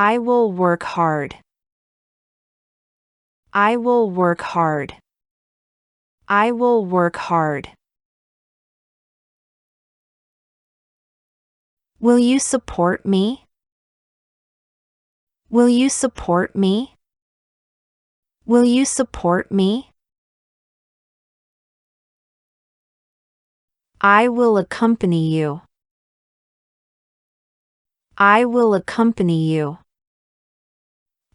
I will work hard. I will work hard. I will work hard. Will you support me? Will you support me? Will you support me? I will accompany you. I will accompany you.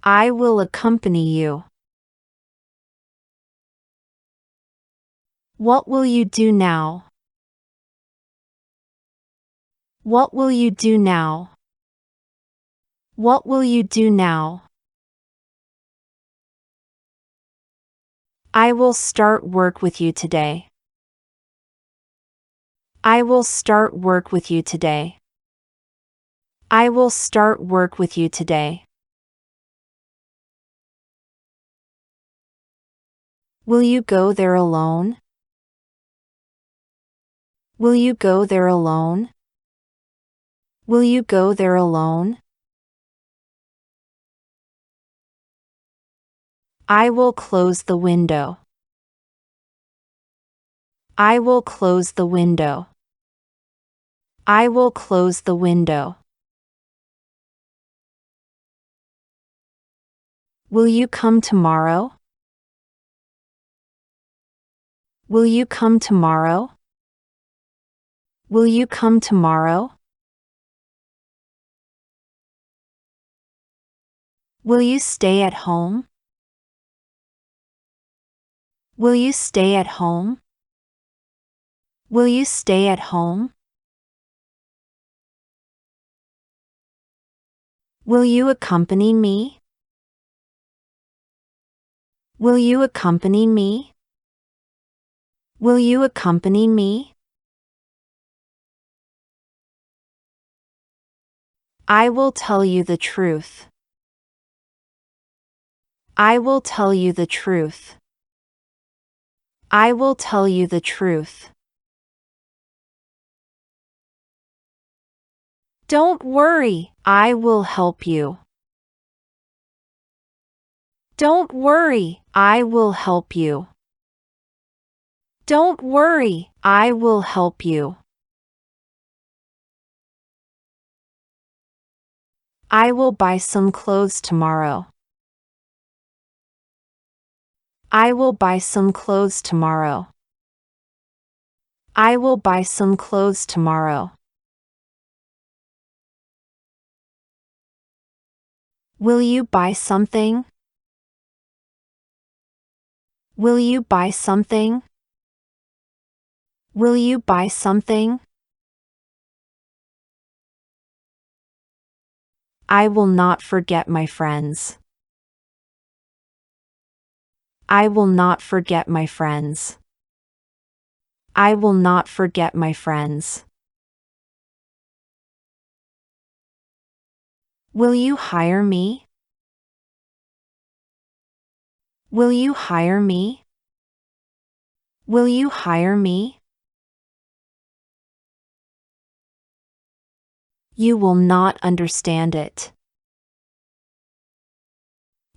I will accompany you. What will you do now? What will you do now? What will you do now? I will start work with you today. I will start work with you today. I will start work with you today. Will you go there alone? Will you go there alone? Will you go there alone? I will close the window. I will close the window. I will close the window. Will you come tomorrow? Will you come tomorrow? Will you come tomorrow? Will you stay at home? Will you stay at home? Will you stay at home? Will you accompany me? Will you accompany me? Will you accompany me? I will tell you the truth. I will tell you the truth. I will tell you the truth. Don't worry, I will help you. Don't worry, I will help you. Don't worry, I will help you. I will buy some clothes tomorrow. I will buy some clothes tomorrow. I will buy some clothes tomorrow. Will you buy something? Will you buy something? Will you buy something? I will not forget my friends. I will not forget my friends. I will not forget my friends. Will you hire me? Will you hire me? Will you hire me? You will not understand it.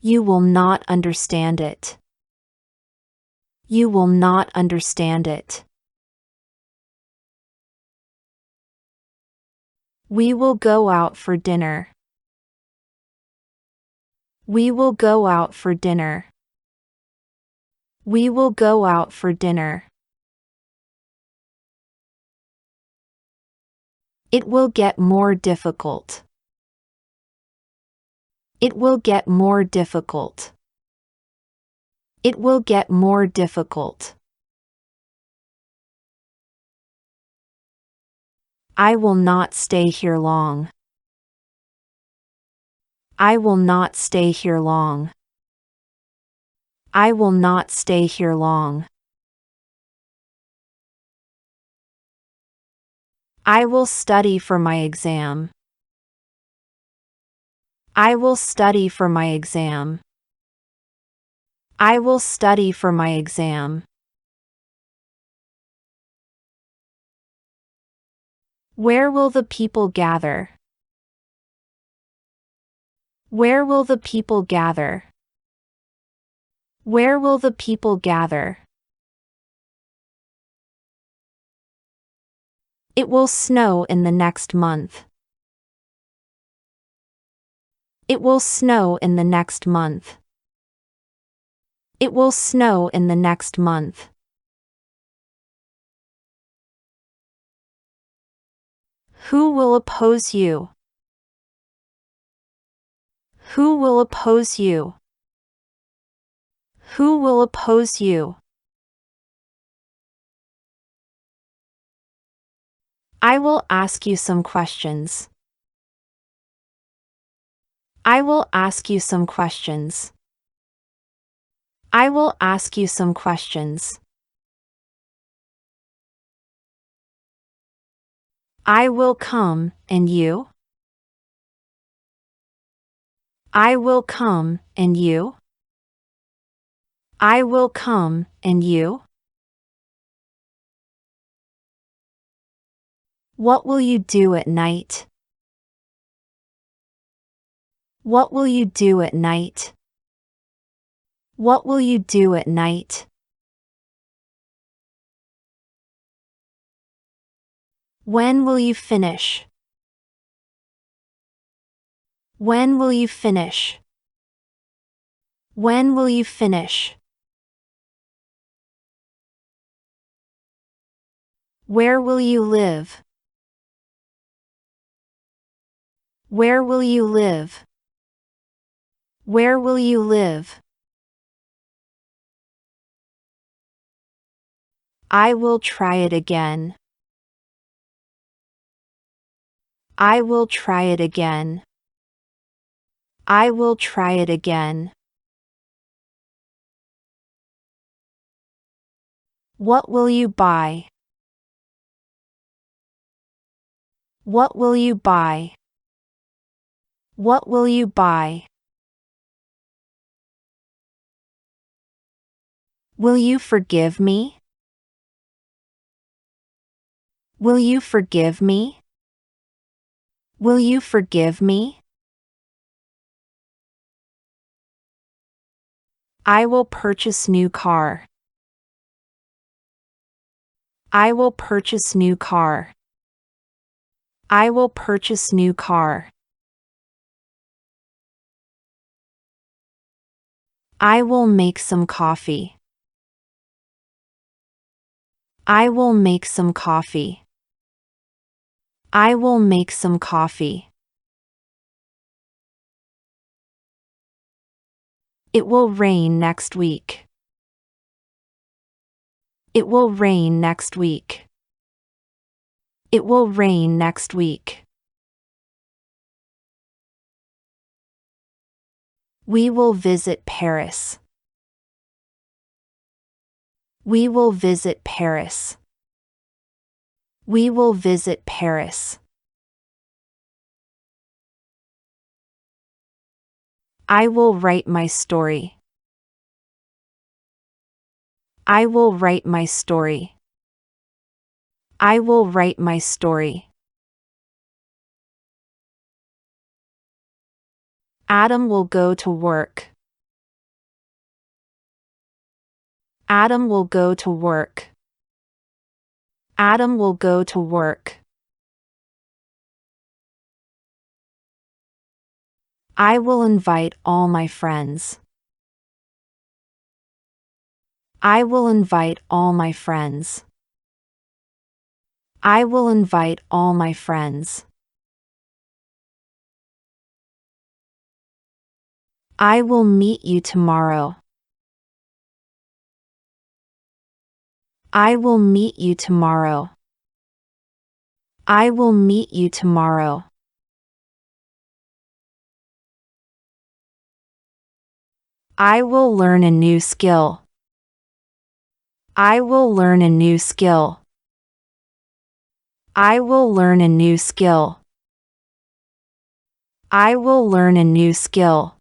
You will not understand it. You will not understand it. We will go out for dinner. We will go out for dinner. We will go out for dinner. It will get more difficult. It will get more difficult. It will get more difficult. I will not stay here long. I will not stay here long. I will not stay here long. I will study for my exam. I will study for my exam. I will study for my exam. Where will the people gather? Where will the people gather? Where will the people gather? It will snow in the next month. It will snow in the next month. It will snow in the next month. Who will oppose you? Who will oppose you? Who will oppose you? I will ask you some questions. I will ask you some questions. I will ask you some questions. I will come, and you? I will come, and you? I will come, and you? What will you do at night? What will you do at night? What will you do at night? When will you finish? When will you finish? When will you finish? Where will you live? Where will you live? Where will you live? I will try it again. I will try it again. I will try it again. What will you buy? What will you buy? What will you buy? Will you forgive me? Will you forgive me? Will you forgive me? I will purchase new car. I will purchase new car. I will purchase new car. I will make some coffee. I will make some coffee. I will make some coffee. It will rain next week. It will rain next week. It will rain next week. We will visit Paris. We will visit Paris. We will visit Paris. I will write my story. I will write my story. I will write my story. Adam will go to work. Adam will go to work. Adam will go to work. I will invite all my friends. I will invite all my friends. I will invite all my friends. I will meet you tomorrow. I will meet you tomorrow. I will meet you tomorrow. I will learn a new skill. I will learn a new skill. I will learn a new skill. I will learn a new skill.